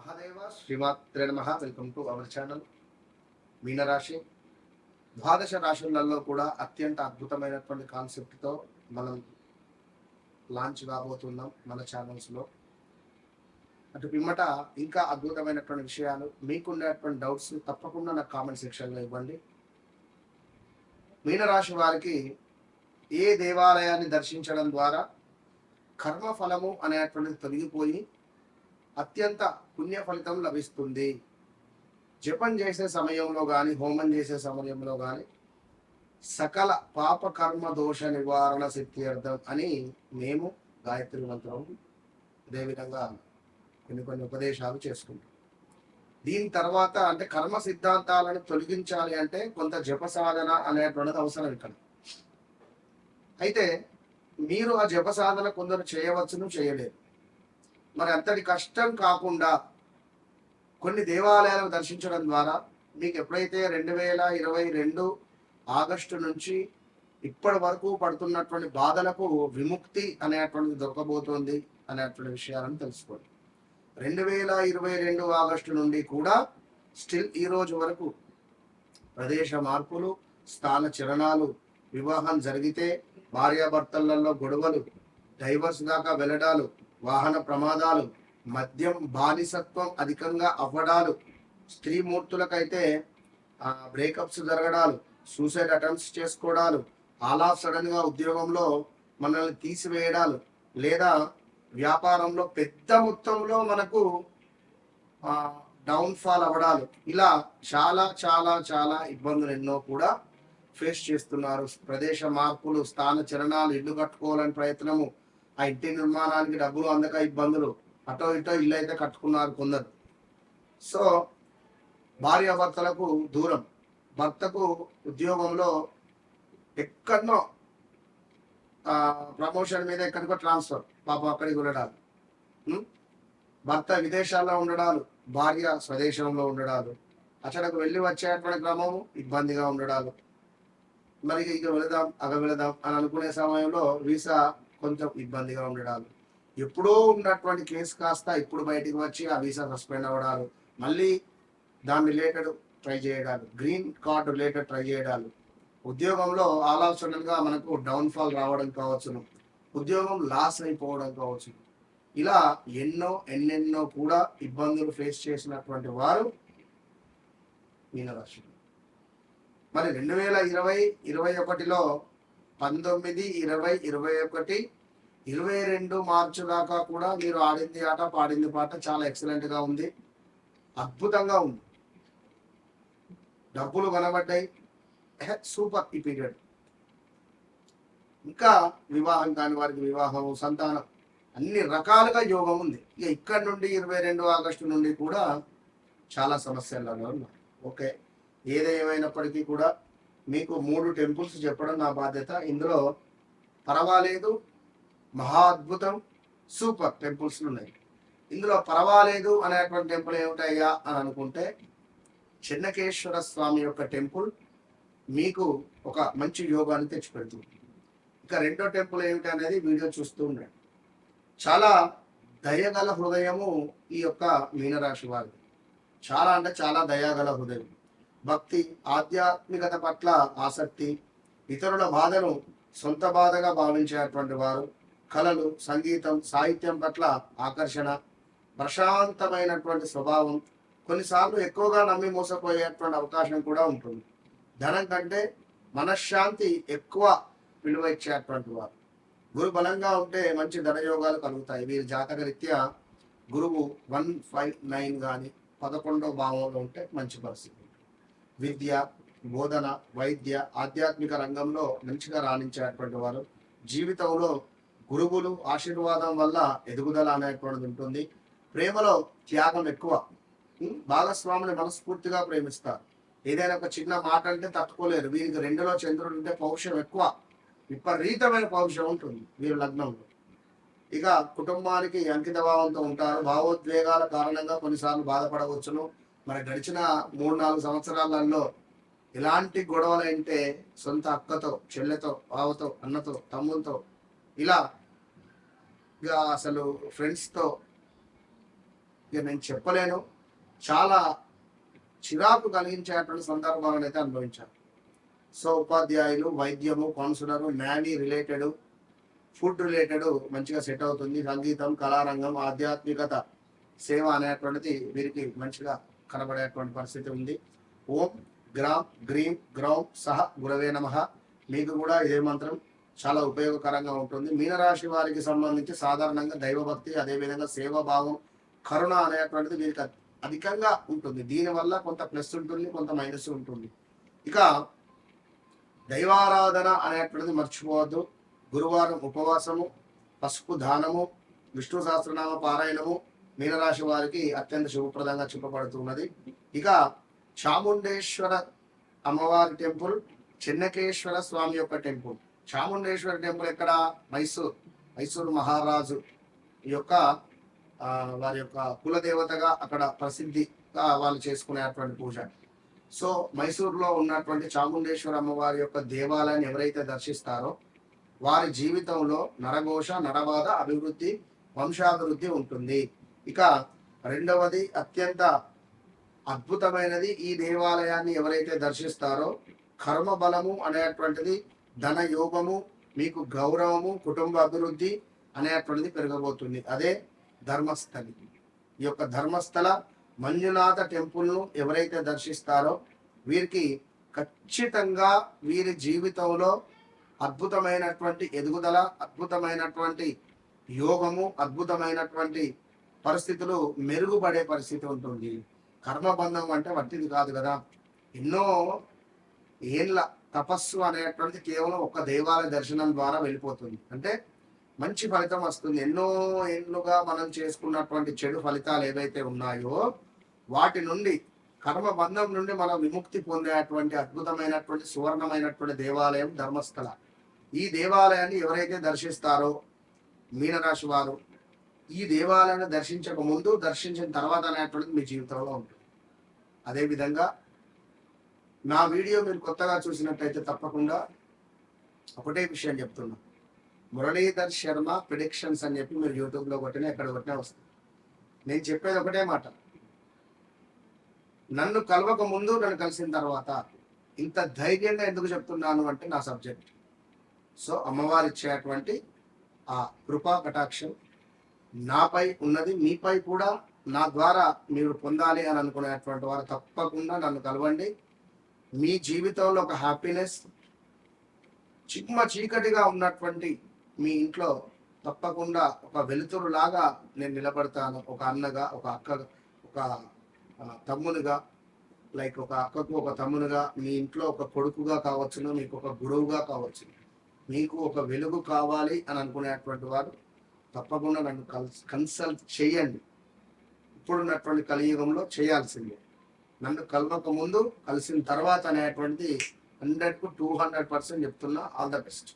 మహాదేవ శ్రీమాత్రే నమః. Welcome to our channel. మీనరాశి ద్వాదశ రాశులలో కూడా అత్యంత అద్భుతమైనటువంటి కాన్సెప్ట్తో మనం లాంచ్ కాబోతున్నాం మన ఛానల్స్లో. అటు పిమ్మట ఇంకా అద్భుతమైనటువంటి విషయాలు మీకుండేటువంటి డౌట్స్ తప్పకుండా నాకు కామెంట్ సెక్షన్లో ఇవ్వండి. మీనరాశి వారికి ఏ దేవాలయాన్ని దర్శించడం ద్వారా కర్మ ఫలము అనేటువంటిది తొలగిపోయి అత్యంత పుణ్య ఫలితం లభిస్తుంది. జపం చేసే సమయంలో కానీ హోమం చేసే సమయంలో కానీ సకల పాప కర్మ దోష నివారణ సిద్ధ్యర్థం అని మేము గాయత్రి మంత్రం అదేవిధంగా కొన్ని ఉపదేశాలు చేసుకుంటాం. దీని తర్వాత అంటే కర్మ సిద్ధాంతాలను తొలగించాలి అంటే కొంత జప సాధన అనేటువంటిది అవసరం ఇక్కడ. అయితే మీరు ఆ జప సాధన కొందరు చేయవచ్చును, చేయలేరు. మరి అంతటి కష్టం కాకుండా కొన్ని దేవాలయాలను దర్శించడం ద్వారా మీకు ఎప్పుడైతే 2022 ఆగస్టు నుంచి ఇప్పటి వరకు పడుతున్నటువంటి బాధలకు విముక్తి అనేటువంటిది దొరకబోతోంది అనేటువంటి విషయాలను తెలుసుకోండి. 2022 ఆగస్టు నుండి కూడా స్టిల్ ఈ రోజు వరకు ప్రదేశ మార్పులు, స్థాన చలనాలు, వివాహం జరిగితే భార్యాభర్తలలో గొడవలు, డైవర్స్ దాకా వెళ్ళడాలు, వాహన ప్రమాదాలు, మద్యం బానిసత్వం అధికంగా అవ్వడాలు, స్త్రీ మూర్తులకైతే బ్రేకప్స్ జరగడాలు, సూసైడ్ అటెంప్ట్స్ చేసుకోవడాలు, ఆల్ ఆఫ్ సడన్ గా ఉద్యోగంలో మనల్ని తీసివేయడాలు, లేదా వ్యాపారంలో పెద్ద మొత్తంలో మనకు డౌన్ఫాల్ అవ్వడాలు, ఇలా చాలా చాలా చాలా ఇబ్బందులు ఎన్నో కూడా ఫేస్ చేస్తున్నారు. ప్రదేశ మార్పులు, స్థాన చలనాలు, ఇల్లు కట్టుకోవాలని ప్రయత్నము, ఆ ఇంటి నిర్మాణానికి డబ్బులు అందక ఇబ్బందులు, అటో ఇటో ఇల్లు అయితే కట్టుకున్నారు కొందరు. సో భార్యాభర్తలకు దూరం, భర్తకు ఉద్యోగంలో ఎక్కడనో ప్రమోషన్ మీద ఎక్కడికో ట్రాన్స్ఫర్, పాపం అక్కడికి ఉండడాలు, భర్త విదేశాల్లో ఉండడాలు, భార్య స్వదేశంలో ఉండడాలు, అక్కడకు వెళ్ళి వచ్చేటువంటి క్రమము ఇబ్బందిగా ఉండడాలు, మరి ఇక వెళదాం వెళదాం అని అనుకునే సమయంలో వీసా కొంచెం ఇబ్బందిగా ఉండడాలు, ఎప్పుడో ఉన్నటువంటి కేసు కాస్త ఇప్పుడు బయటికి వచ్చి ఆ వీసా సస్పెండ్ అవ్వడాలు, మళ్ళీ దాని రిలేటెడ్ ట్రై చేయడాలు, గ్రీన్ కార్డు రిలేటెడ్ ట్రై చేయడాలు, ఉద్యోగంలో ఆల్ ఆఫ్ సడన్ గా మనకు డౌన్ఫాల్ రావడం కావచ్చును, ఉద్యోగం లాస్ అయిపోవడం కావచ్చు, ఇలా ఎన్నెన్నో కూడా ఇబ్బందులు ఫేస్ చేసినటువంటి వారు మీనరాశి. మరి 2020-21లో 19, 20, 21, 22 మార్చి దాకా కూడా మీరు ఆడింది ఆట పాడింది పాట చాలా ఎక్సలెంట్ గా ఉంది, అద్భుతంగా ఉంది, డబ్బులు కనబడ్డాయి, సూపర్ ఈ పీరియడ్. ఇంకా వివాహం కాని వారికి వివాహం, సంతానం, అన్ని రకాలుగా యోగం ఉంది. ఇక ఇక్కడ నుండి 22 ఆగస్టు నుండి కూడా చాలా సమస్యలలో ఉన్నాయి. ఓకే, ఏదేమైనప్పటికీ కూడా మీకు 3 టెంపుల్స్ చెప్పడం నా బాధ్యత. ఇందులో పర్వాలేదు, మహా అద్భుతం, సూపర్ టెంపుల్స్ ఉన్నాయి. ఇందులో పర్వాలేదు అనేటువంటి టెంపుల్ ఏమిటయ్యా అని అనుకుంటే చెన్నకేశ్వర స్వామి యొక్క టెంపుల్ మీకు ఒక మంచి యోగాన్ని తెచ్చిపెడుతుంది. ఇక రెండో టెంపుల్ ఏమిటి అనేది వీడియో చూస్తూ ఉండండి. చాలా దయగల హృదయము ఈ యొక్క మీనరాశి వారిది, చాలా అంటే చాలా దయాగల హృదయం, భక్తి, ఆధ్యాత్మికత పట్ల ఆసక్తి, ఇతరుల బాధను సొంత బాధగా భావించేటువంటి వారు, కళలు, సంగీతం, సాహిత్యం పట్ల ఆకర్షణ, ప్రశాంతమైనటువంటి స్వభావం, కొన్నిసార్లు ఎక్కువగా నమ్మి మోసపోయేటువంటి అవకాశం కూడా ఉంటుంది. ధనం కంటే మనశ్శాంతి ఎక్కువ విలువ ఇచ్చేటువంటి వారు. గురు బలంగా ఉంటే మంచి ధనయోగాలు కలుగుతాయి. వీరి జాతక రీత్యా గురువు 159 కానీ 11వ భావంలో ఉంటే మంచి పరిస్థితి. విద్య, బోధన, వైద్య, ఆధ్యాత్మిక రంగంలో మంచిగా రాణించేటువంటి వారు. జీవితంలో గురువులు ఆశీర్వాదం వల్ల ఎదుగుదల అనేటువంటిది ఉంటుంది. ప్రేమలో త్యాగం ఎక్కువ, భాగస్వామిని మనస్ఫూర్తిగా ప్రేమిస్తారు. ఏదైనా ఒక చిన్న మాట అంటే తట్టుకోలేరు. వీరికి 2లో చంద్రుడు ఉంటే పౌరుషం ఎక్కువ, విపరీతమైన పౌరుషం ఉంటుంది వీరు లగ్నంలో. ఇక కుటుంబానికి అంకిత భావంతో ఉంటారు. భావోద్వేగాల కారణంగా కొన్నిసార్లు బాధపడవచ్చును. మరి గడిచిన 3-4 సంవత్సరాలలో ఎలాంటి గొడవలు అంటే సొంత అక్కతో, చెల్లెతో, బావతో, అన్నతో, తమ్ములతో, ఇలా ఇక అసలు ఫ్రెండ్స్తో ఇక నేను చెప్పలేను. చాలా చిరాకు కలిగించేటువంటి సందర్భాలను అయితే అనుభవించాను. సో ఉపాధ్యాయులు, వైద్యము, counsellor, navy related, food related మంచిగా సెట్ అవుతుంది. సంగీతం, కళారంగం, ఆధ్యాత్మికత, సేవ అనేటువంటిది వీరికి మంచిగా కనబడేటువంటి పరిస్థితి ఉంది. ఓం గ్రామ్ గ్రీం గ్రౌం సహ గురవే నమః. మీకు కూడా ఇదే మంత్రం చాలా ఉపయోగకరంగా ఉంటుంది. మీనరాశి వారికి సంబంధించి సాధారణంగా దైవభక్తి, అదేవిధంగా సేవాభావం, కరుణ అనేటువంటిది వీరికి అధికంగా ఉంటుంది. దీనివల్ల కొంత ప్లస్ ఉంటుంది, కొంత మైనస్ ఉంటుంది. ఇక దైవారాధన అనేటువంటిది మర్చిపోవద్దు. గురువారం ఉపవాసము, పసుపు దానము, విష్ణు సహస్రనామ పారాయణము మీనరాశి వారికి అత్యంత శుభప్రదంగా చెప్పబడుతున్నది. ఇక చాముండేశ్వర అమ్మవారి టెంపుల్, చెన్నకేశ్వర స్వామి యొక్క టెంపుల్. చాముండేశ్వర టెంపుల్ ఎక్కడ? మైసూరు మహారాజు యొక్క వారి యొక్క కులదేవతగా అక్కడ ప్రసిద్ధిగా వాళ్ళు చేసుకునేటువంటి పూజ. సో మైసూరులో ఉన్నటువంటి చాముండేశ్వర అమ్మవారి యొక్క దేవాలయాన్ని ఎవరైతే దర్శిస్తారో వారి జీవితంలో నరఘోష, నరబాధ అభివృద్ధి, వంశాభివృద్ధి ఉంటుంది. ఇక రెండవది అత్యంత అద్భుతమైనది, ఈ దేవాలయాన్ని ఎవరైతే దర్శిస్తారో కర్మ బలము అనేటువంటిది, ధన యోగము, మీకు గౌరవము, కుటుంబ అభివృద్ధి అనేటువంటిది పెరగబోతుంది. అదే ధర్మస్థలి. ఈ యొక్క ధర్మస్థల మంజునాథ టెంపుల్ను ఎవరైతే దర్శిస్తారో వీరికి ఖచ్చితంగా వీరి జీవితంలో అద్భుతమైనటువంటి ఎదుగుదల, అద్భుతమైనటువంటి యోగము, అద్భుతమైనటువంటి పరిస్థితులు మెరుగుపడే పరిస్థితి ఉంటుంది. కర్మబంధం అంటే వట్టిది కాదు కదా. ఎన్నో ఏళ్ళ తపస్సు అనేటువంటిది కేవలం ఒక దేవాలయ దర్శనం ద్వారా వెళ్ళిపోతుంది. అంటే మంచి ఫలితం వస్తుంది. ఎన్నో ఏళ్ళుగా మనం చేసుకున్నటువంటి చెడు ఫలితాలు ఏవైతే ఉన్నాయో వాటి నుండి, కర్మబంధం నుండి మనం విముక్తి పొందేటువంటి అద్భుతమైనటువంటి సువర్ణమైనటువంటి దేవాలయం ధర్మస్థల. ఈ దేవాలయాన్ని ఎవరైతే దర్శిస్తారో మీనరాశి వారు, ఈ దేవాలయాన్ని దర్శించక ముందు, దర్శించిన తర్వాత అనేటువంటిది మీ జీవితంలో ఉంటుంది. అదేవిధంగా నా వీడియో మీరు కొత్తగా చూసినట్టయితే తప్పకుండా ఒకటే విషయం చెప్తున్నా, మురళీధర్ శర్మ ప్రిడిక్షన్స్ అని చెప్పి మీరు యూట్యూబ్లో కొట్టినా ఎక్కడ కొట్టినా వస్తుంది. నేను చెప్పేది ఒకటే మాట, నన్ను కలవక ముందు, నన్ను కలిసిన తర్వాత. ఇంత ధైర్యంగా ఎందుకు చెప్తున్నాను అంటే నా సబ్జెక్ట్. సో అమ్మవారు ఇచ్చేటువంటి ఆ కృపా కటాక్షం నాపై ఉన్నది, మీపై కూడా నా ద్వారా మీరు పొందాలి అని అనుకునేటువంటి వారు తప్పకుండా నన్ను కలవండి. మీ జీవితంలో ఒక హ్యాపీనెస్, చిమ్మ చీకటిగా ఉన్నటువంటి మీ ఇంట్లో తప్పకుండా ఒక వెలుతురులాగా నేను నిలబడతాను. ఒక అన్నగా, ఒక అక్క, ఒక తమ్మునిగా, లైక్ ఒక అక్కకు ఒక తమ్మునిగా, మీ ఇంట్లో ఒక కొడుకుగా కావచ్చును, మీకు ఒక గురువుగా కావచ్చు. మీకు ఒక వెలుగు కావాలి అని అనుకునేటువంటి వారు తప్పకుండా నన్ను కన్సల్ట్ చేయండి. ఇప్పుడున్నటువంటి కలియుగంలో చేయాల్సిందే. నన్ను కలవక ముందు, కలిసిన తర్వాత అనేటువంటిది 100కు 200% చెప్తున్నా. All the best.